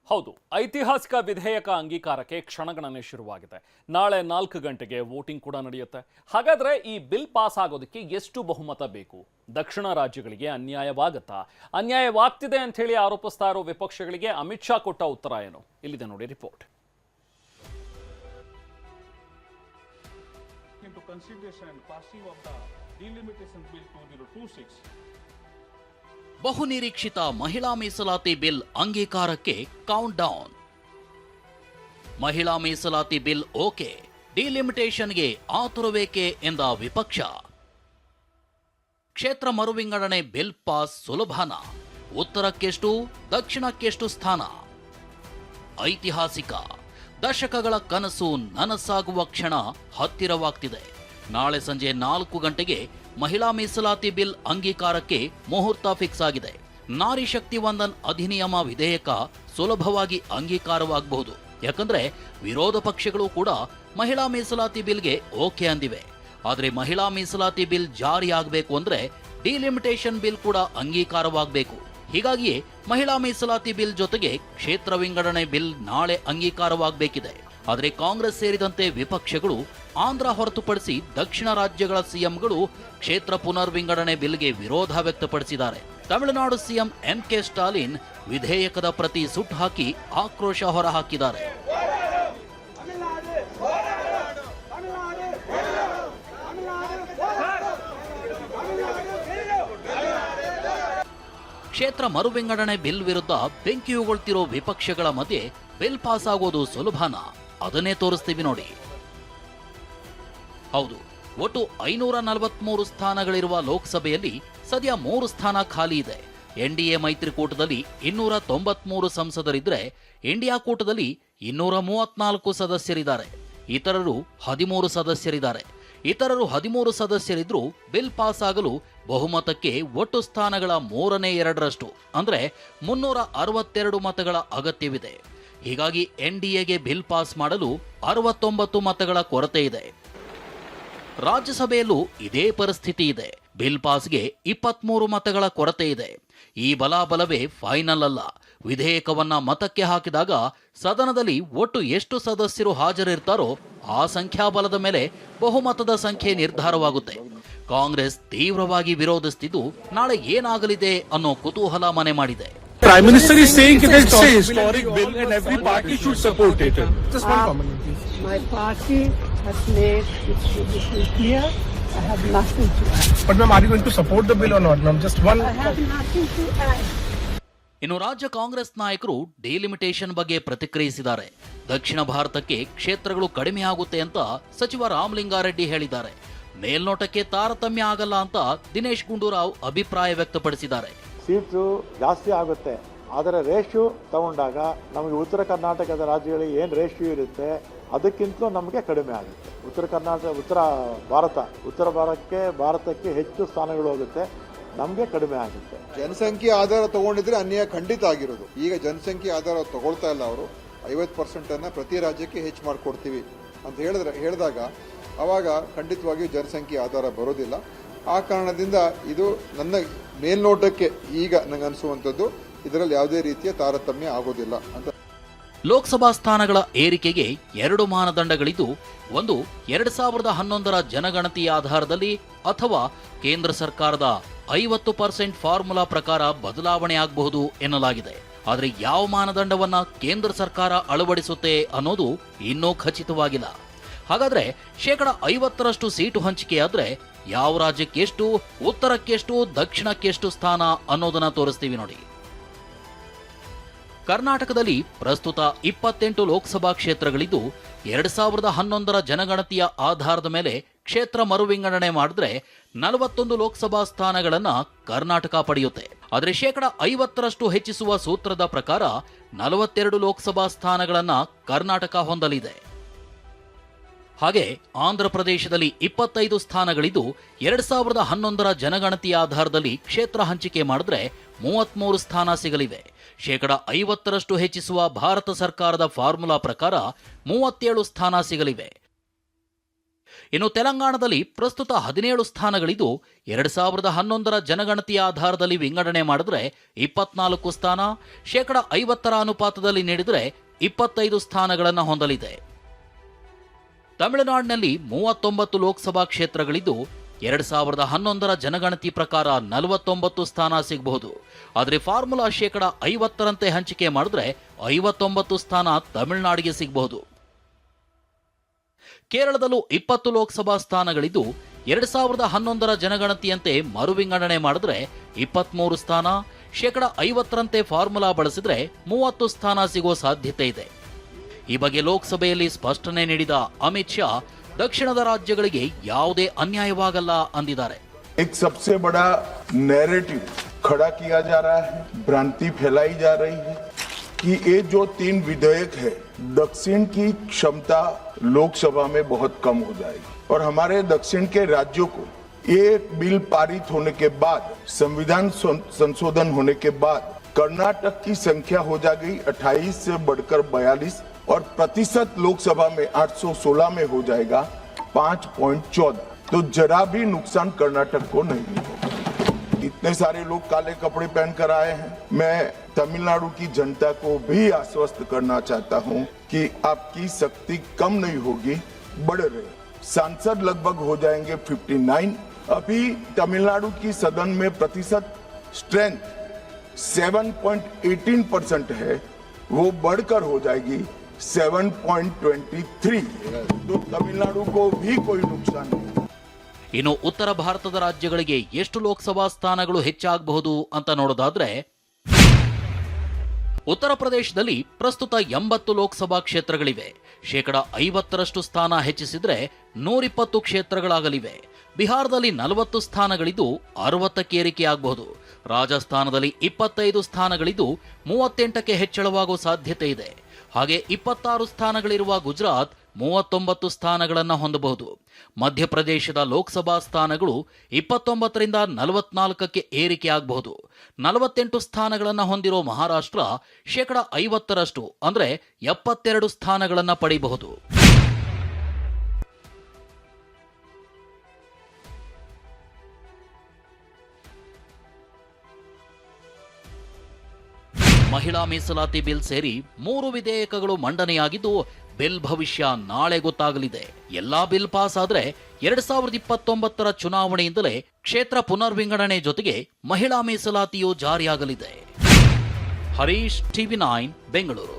ಹೌದು, ಐತಿಹಾಸಿಕ ವಿಧೇಯಕ ಅಂಗೀಕಾರಕ್ಕೆ ಕ್ಷಣಗಣನೆ ಶುರುವಾಗಿದೆ. ನಾಳೆ 4 ಗಂಟೆಗೆ ವೋಟಿಂಗ್ ಕೂಡ ನಡೆಯುತ್ತೆ. ಹಾಗಾದ್ರೆ ಈ ಬಿಲ್ ಪಾಸ್ ಆಗೋದಕ್ಕೆ ಎಷ್ಟು ಬಹುಮತ ಬೇಕು? ದಕ್ಷಿಣ ರಾಜ್ಯಗಳಿಗೆ ಅನ್ಯಾಯವಾಗುತ್ತಾ? ಅನ್ಯಾಯವಾಗ್ತಿದೆ ಅಂತ ಹೇಳಿ ಆರೋಪಿಸ್ತಾ ಇರೋ ವಿಪಕ್ಷಗಳಿಗೆ ಅಮಿತ್ ಶಾ ಕೊಟ್ಟ ಉತ್ತರ ಏನು? ಇಲ್ಲಿದೆ ನೋಡಿ ರಿಪೋರ್ಟ್. ಬಹುನಿರೀಕ್ಷಿತ ಮಹಿಳಾ ಮೀಸಲಾತಿ ಬಿಲ್ ಅಂಗೀಕಾರಕ್ಕೆ ಕೌಂಟ್ ಡೌನ್. ಮಹಿಳಾ ಮೀಸಲಾತಿ ಬಿಲ್ ಓಕೆ, ಡಿಲಿಮಿಟೇಷನ್ಗೆ ಆತುರವೇಕೆ ಎಂದ ವಿಪಕ್ಷ. ಕ್ಷೇತ್ರ ಮರುವಿಂಗಡಣೆ ಬಿಲ್ ಪಾಸ್ ಸುಲಭನ? ಉತ್ತರಕ್ಕೆಷ್ಟು, ದಕ್ಷಿಣಕ್ಕೆಷ್ಟು ಸ್ಥಾನ? ಐತಿಹಾಸಿಕ ದಶಕಗಳ ಕನಸು ನನಸಾಗುವ ಕ್ಷಣ ಹತ್ತಿರವಾಗ್ತಿದೆ. ನಾಳೆ ಸಂಜೆ 4 ಗಂಟೆಗೆ ಮಹಿಳಾ ಮೀಸಲಾತಿ ಬಿಲ್ ಅಂಗೀಕಾರಕ್ಕೆ ಮುಹೂರ್ತ ಫಿಕ್ಸ್ ಆಗಿದೆ. ನಾರಿ ಶಕ್ತಿ ವಂದನ್ ಅಧಿನಿಯಮ ವಿಧೇಯಕ ಸುಲಭವಾಗಿ ಅಂಗೀಕಾರವಾಗಬಹುದು. ಯಾಕಂದ್ರೆ ವಿರೋಧ ಪಕ್ಷಗಳು ಕೂಡ ಮಹಿಳಾ ಮೀಸಲಾತಿ ಬಿಲ್ಗೆ ಓಕೆ ಅಂದಿವೆ. ಆದರೆ ಮಹಿಳಾ ಮೀಸಲಾತಿ ಬಿಲ್ ಜಾರಿಯಾಗಬೇಕು ಅಂದ್ರೆ ಡಿಲಿಮಿಟೇಷನ್ ಬಿಲ್ ಕೂಡ ಅಂಗೀಕಾರವಾಗಬೇಕು. ಹೀಗಾಗಿಯೇ ಮಹಿಳಾ ಮೀಸಲಾತಿ ಬಿಲ್ ಜೊತೆಗೆ ಕ್ಷೇತ್ರ ವಿಂಗಡಣೆ ಬಿಲ್ ನಾಳೆ ಅಂಗೀಕಾರವಾಗಬೇಕಿದೆ. ಆದರೆ ಕಾಂಗ್ರೆಸ್ ಸೇರಿದಂತೆ ವಿಪಕ್ಷಗಳು, ಆಂಧ್ರ ಹೊರತುಪಡಿಸಿ ದಕ್ಷಿಣ ರಾಜ್ಯಗಳ ಸಿಎಂಗಳು ಕ್ಷೇತ್ರ ಪುನರ್ ವಿಂಗಡಣೆ ಬಿಲ್ಗೆ ವಿರೋಧ ವ್ಯಕ್ತಪಡಿಸಿದ್ದಾರೆ. ತಮಿಳುನಾಡು ಸಿಎಂ ಎಂಕೆ ಸ್ಟಾಲಿನ್ ವಿಧೇಯಕದ ಪ್ರತಿ ಸುಟ್ಟು ಹಾಕಿ ಆಕ್ರೋಶ ಹೊರಹಾಕಿದ್ದಾರೆ. ಕ್ಷೇತ್ರ ಮರುವಿಂಗಡಣೆ ಬಿಲ್ ವಿರುದ್ಧ ಬೆಂಕಿಯುಗೊಳ್ತಿರೋ ವಿಪಕ್ಷಗಳ ಮಧ್ಯೆ ಬಿಲ್ ಪಾಸ್ ಆಗೋದು ಸುಲಭನಾ? ಅದನ್ನೇ ತೋರಿಸ್ತೀವಿ ನೋಡಿ. ಹೌದು, ಒಟ್ಟು 543 ಸ್ಥಾನಗಳಿರುವ ಲೋಕಸಭೆಯಲ್ಲಿ ಸದ್ಯ 3 ಸ್ಥಾನ ಖಾಲಿ ಇದೆ. ಎನ್ಡಿಎ ಮೈತ್ರಿಕೂಟದಲ್ಲಿ 293 ಸಂಸದರಿದ್ರೆ ಇಂಡಿಯಾ ಕೂಟದಲ್ಲಿ 234 ಸದಸ್ಯರಿದ್ದಾರೆ. ಇತರರು 13 ಸದಸ್ಯರಿದ್ದಾರೆ. ಇತರರು 13 ಸದಸ್ಯರಿದ್ರೂ ಬಿಲ್ ಪಾಸ್ ಆಗಲು ಬಹುಮತಕ್ಕೆ ಒಟ್ಟು ಸ್ಥಾನಗಳ 2/3 ಅಂದ್ರೆ 362 ಮತಗಳ ಅಗತ್ಯವಿದೆ. ಹೀಗಾಗಿ ಎನ್ಡಿಎಗೆ ಬಿಲ್ ಪಾಸ್ ಮಾಡಲು 69 ಮತಗಳ ಕೊರತೆ ಇದೆ. ರಾಜ್ಯಸಭೆಯಲ್ಲೂ ಇದೇ ಪರಿಸ್ಥಿತಿ ಇದೆ. ಬಿಲ್ ಪಾಸ್ಗೆ 23 ಮತಗಳ ಕೊರತೆ ಇದೆ. ಈ ಬಲಾಬಲವೇ ಫೈನಲ್ ಅಲ್ಲ. ವಿಧೇಯಕವನ್ನ ಮತಕ್ಕೆ ಹಾಕಿದಾಗ ಸದನದಲ್ಲಿ ಒಟ್ಟು ಎಷ್ಟು ಸದಸ್ಯರು ಹಾಜರಿರ್ತಾರೋ ಆ ಸಂಖ್ಯಾಬಲದ ಮೇಲೆ ಬಹುಮತದ ಸಂಖ್ಯೆ ನಿರ್ಧಾರವಾಗುತ್ತೆ. ಕಾಂಗ್ರೆಸ್ ತೀವ್ರವಾಗಿ ವಿರೋಧಿಸುತ್ತಿದ್ದು ನಾಳೆ ಏನಾಗಲಿದೆ ಅನ್ನೋ ಕುತೂಹಲ ಮನೆ ಮಾಡಿದೆ. Prime Minister is saying that it's a historic bill and every party should support it. Just one comment, please. My party has made its position clear. I have nothing to add. But ma'am, are you going to support the bill or not, ma'am? Just one. I have nothing to add. ಇನ್ನು ರಾಜ್ಯ ಕಾಂಗ್ರೆಸ್ ನಾಯಕರು delimitation ಬಗ್ಗೆ ಪ್ರತಿಕ್ರಿಯಿಸಿದ್ದಾರೆ. ದಕ್ಷಿಣ ಭಾರತಕ್ಕೆ ಕ್ಷೇತ್ರಗಳು ಕಡಿಮೆ ಆಗುತ್ತೆ ಅಂತ ಸಚಿವ ರಾಮಲಿಂಗಾರೆಡ್ಡಿ ಹೇಳಿದ್ದಾರೆ. ಮೇಲ್ನೋಟಕ್ಕೆ ತಾರತಮ್ಯ ಆಗಲ್ಲ ಅಂತ ದಿನೇಶ್ ಗುಂಡೂರಾವ್ ಅಭಿಪ್ರಾಯ ವ್ಯಕ್ತಪಡಿಸಿದ್ದಾರೆ. ಸೀಟು ಜಾಸ್ತಿ ಆಗುತ್ತೆ, ಆದರೆ ರೇಷ್ಯೂ ತಗೊಂಡಾಗ ನಮಗೆ ಉತ್ತರ ಕರ್ನಾಟಕದ ರಾಜ್ಯಗಳಿಗೆ ಏನು ರೇಷ್ಯೂ ಇರುತ್ತೆ ಅದಕ್ಕಿಂತಲೂ ನಮಗೆ ಕಡಿಮೆ ಆಗುತ್ತೆ. ಉತ್ತರ ಭಾರತಕ್ಕೆ ಹೆಚ್ಚು ಸ್ಥಾನಗಳು ಹೋಗುತ್ತೆ, ನಮಗೆ ಕಡಿಮೆ ಆಗುತ್ತೆ. ಜನಸಂಖ್ಯೆ ಆಧಾರ ತಗೊಂಡಿದ್ರೆ ಅನ್ಯಾಯ ಖಂಡಿತ ಆಗಿರೋದು. ಈಗ ಜನಸಂಖ್ಯೆ ಆಧಾರ ತಗೊಳ್ತಾ ಇಲ್ಲ. ಅವರು 50% ಪ್ರತಿ ರಾಜ್ಯಕ್ಕೆ ಹೆಚ್ಚು ಮಾಡಿಕೊಡ್ತೀವಿ ಅಂತ ಹೇಳಿದಾಗ ಅವಾಗ ಖಂಡಿತವಾಗಿಯೂ ಜನಸಂಖ್ಯೆ ಆಧಾರ ಬರೋದಿಲ್ಲ. ಆ ಕಾರಣದಿಂದ ಇದು ನನ್ನ ಮೇಲ್ನೋಟಕ್ಕೆ ಈಗ ನಂಗೆ ಅನಿಸುವಂಥದ್ದು ಇದರಲ್ಲಿ ಯಾವುದೇ ರೀತಿಯ ತಾರತಮ್ಯ ಆಗೋದಿಲ್ಲ ಅಂತ. ಲೋಕಸಭಾ ಸ್ಥಾನಗಳ ಏರಿಕೆಗೆ 2 ಮಾನದಂಡಗಳಿದ್ದು, ಒಂದು 2011ರ ಜನಗಣತಿಯ ಆಧಾರದಲ್ಲಿ ಅಥವಾ ಕೇಂದ್ರ ಸರ್ಕಾರದ 50% ಫಾರ್ಮುಲಾ ಪ್ರಕಾರ ಬದಲಾವಣೆ ಆಗಬಹುದು ಎನ್ನಲಾಗಿದೆ. ಆದರೆ ಯಾವ ಮಾನದಂಡವನ್ನ ಕೇಂದ್ರ ಸರ್ಕಾರ ಅಳವಡಿಸುತ್ತೆ ಅನ್ನೋದು ಇನ್ನೂ ಖಚಿತವಾಗಿಲ್ಲ. ಹಾಗಾದ್ರೆ 50% ಸೀಟು ಹಂಚಿಕೆಯಾದ್ರೆ ಯಾವ ರಾಜ್ಯಕ್ಕೆಷ್ಟು, ಉತ್ತರಕ್ಕೆಷ್ಟು, ದಕ್ಷಿಣಕ್ಕೆಷ್ಟು ಸ್ಥಾನ ಅನ್ನೋದನ್ನ ತೋರಿಸ್ತೀವಿ ನೋಡಿ. ಕರ್ನಾಟಕದಲ್ಲಿ ಪ್ರಸ್ತುತ 28 ಲೋಕಸಭಾ ಕ್ಷೇತ್ರಗಳಿದ್ದು 2011ರ ಜನಗಣತಿಯ ಆಧಾರದ ಮೇಲೆ ಕ್ಷೇತ್ರ ಮರುವಿಂಗಡಣೆ ಮಾಡಿದ್ರೆ 41 ಲೋಕಸಭಾ ಸ್ಥಾನಗಳನ್ನ ಕರ್ನಾಟಕ ಪಡೆಯುತ್ತೆ. ಆದರೆ 50% ಹೆಚ್ಚಿಸುವ ಸೂತ್ರದ ಪ್ರಕಾರ 42 ಲೋಕಸಭಾ ಸ್ಥಾನಗಳನ್ನ ಕರ್ನಾಟಕ ಹೊಂದಲಿದೆ. ಹಾಗೆ ಆಂಧ್ರ ಪ್ರದೇಶದಲ್ಲಿ 25 ಸ್ಥಾನಗಳಿದ್ದು 2011ರ ಜನಗಣತಿಯ ಆಧಾರದಲ್ಲಿ ಕ್ಷೇತ್ರ ಹಂಚಿಕೆ ಮಾಡಿದ್ರೆ 33 ಸ್ಥಾನ ಸಿಗಲಿವೆ. 50% ಹೆಚ್ಚಿಸುವ ಭಾರತ ಸರ್ಕಾರದ ಫಾರ್ಮುಲಾ ಪ್ರಕಾರ 37 ಸ್ಥಾನ ಸಿಗಲಿವೆ. ಇನ್ನು ತೆಲಂಗಾಣದಲ್ಲಿ ಪ್ರಸ್ತುತ 17 ಸ್ಥಾನಗಳಿದ್ದು 2011ರ ಜನಗಣತಿಯ ಆಧಾರದಲ್ಲಿ ವಿಂಗಡಣೆ ಮಾಡಿದ್ರೆ 24 ಸ್ಥಾನ, 50% ಅನುಪಾತದಲ್ಲಿ ನೀಡಿದರೆ 25 ಸ್ಥಾನಗಳನ್ನು ಹೊಂದಲಿದೆ. ತಮಿಳುನಾಡಿನಲ್ಲಿ 39 ಲೋಕಸಭಾ ಕ್ಷೇತ್ರಗಳಿದ್ದು 2011ರ ಜನಗಣತಿ ಪ್ರಕಾರ 49 ಸ್ಥಾನ ಸಿಗಬಹುದು. ಆದರೆ ಫಾರ್ಮುಲಾ 50%ರಂತೆ ಹಂಚಿಕೆ ಮಾಡಿದ್ರೆ 59 ಸ್ಥಾನ ತಮಿಳುನಾಡಿಗೆ ಸಿಗಬಹುದು. ಕೇರಳದಲ್ಲೂ 20 ಲೋಕಸಭಾ ಸ್ಥಾನಗಳಿದ್ದು 2011ರ ಜನಗಣತಿಯಂತೆ ಮರು ವಿಂಗಡಣೆ ಮಾಡಿದ್ರೆ 23 ಸ್ಥಾನ, 50%ರಂತೆ ಫಾರ್ಮುಲಾ ಬಳಸಿದ್ರೆ 30 ಸ್ಥಾನ ಸಿಗುವ ಸಾಧ್ಯತೆ ಇದೆ. ಈ ಬಗ್ಗೆ ಲೋಕಸಭೆಯಲ್ಲಿ ಸ್ಪಷ್ಟನೆ ನೀಡಿದ ಅಮಿತ್ ಶಾ ದಕ್ಷಿಣದ ರಾಜ್ಯಗಳಿಗೆ ಯಾವುದೇ ಅನ್ಯಾಯವಾಗಲ್ಲ ಅಂದಿದ್ದಾರೆ. एक सबसे बड़ा नैरेटिव खड़ा किया जा रहा है, भ्रांति फैलाई जा रही है कि ये जो 3 विधेयक है दक्षिण की क्षमता लोकसभा में बहुत कम हो जाएगी और हमारे दक्षिण के राज्यों को ये बिल पारित होने के बाद, संविधान संशोधन होने के बाद कर्नाटक की संख्या हो जाएगी 28 से बढ़कर 42 और प्रतिशत लोकसभा में 816 में हो जाएगा 5.14. तो जरा भी नुकसान कर्नाटक को नहीं होगा. इतने सारे लोग काले कपड़े पहन कर आए हैं. मैं तमिलनाडु की जनता को भी आश्वस्त करना चाहता हूं कि आपकी शक्ति कम नहीं होगी, बढ़ रही. सांसद लगभग हो जाएंगे 59. अभी तमिलनाडु की सदन में प्रतिशत स्ट्रेंथ 7.18% है, वो बढ़कर हो जाएगी 7.23. तो तमिलनाडु को भी कोई नुकसान नहीं. ಇನ್ನು ಉತ್ತರ ಭಾರತದ ರಾಜ್ಯಗಳಿಗೆ ಎಷ್ಟು ಲೋಕಸಭಾ ಸ್ಥಾನಗಳು ಹೆಚ್ಚಾಗಬಹುದು ಅಂತ ನೋಡೋದಾದ್ರೆ, ಉತ್ತರ ಪ್ರದೇಶದಲ್ಲಿ ಪ್ರಸ್ತುತ 80 ಲೋಕಸಭಾ ಕ್ಷೇತ್ರಗಳಿವೆ. 50% ಸ್ಥಾನ ಹೆಚ್ಚಿಸಿದ್ರೆ 120 ಕ್ಷೇತ್ರಗಳಾಗಲಿವೆ. ಬಿಹಾರದಲ್ಲಿ 40 ಸ್ಥಾನಗಳಿದ್ದು 60ಕ್ಕೆ ಏರಿಕೆಯಾಗಬಹುದು. ರಾಜಸ್ಥಾನದಲ್ಲಿ 25 ಸ್ಥಾನಗಳಿದ್ದು 38ಕ್ಕೆ ಹೆಚ್ಚಳವಾಗುವ ಸಾಧ್ಯತೆ ಇದೆ. ಹಾಗೆ 26 ಸ್ಥಾನಗಳಿರುವ ಗುಜರಾತ್ 39 ಸ್ಥಾನಗಳನ್ನು ಹೊಂದಬಹುದು. ಮಧ್ಯಪ್ರದೇಶದ ಲೋಕಸಭಾ ಸ್ಥಾನಗಳು 29ರಿಂದ 44ಕ್ಕೆ ಏರಿಕೆಯಾಗಬಹುದು. 48 ಸ್ಥಾನಗಳನ್ನು ಹೊಂದಿರೋ ಮಹಾರಾಷ್ಟ್ರ 50% ಅಂದ್ರೆ 72 ಸ್ಥಾನಗಳನ್ನು ಪಡೆಯಬಹುದು. ಮಹಿಳಾ ಮೀಸಲಾತಿ ಬಿಲ್ ಸೇರಿ 3 ವಿಧೇಯಕಗಳು ಮಂಡನೆಯಾಗಿದ್ದು ಬಿಲ್ ಭವಿಷ್ಯ ನಾಳೆ ಗೊತ್ತಾಗಲಿದೆ. ಎಲ್ಲಾ ಬಿಲ್ ಪಾಸ್ ಆದ್ರೆ 2029ರ ಚುನಾವಣೆಯಿಂದಲೇ ಕ್ಷೇತ್ರ ಪುನರ್ವಿಂಗಡಣೆ ಜೊತೆಗೆ ಮಹಿಳಾ ಮೀಸಲಾತಿಯು ಜಾರಿಯಾಗಲಿದೆ. ಹರೀಶ್, TV9 ಬೆಂಗಳೂರು.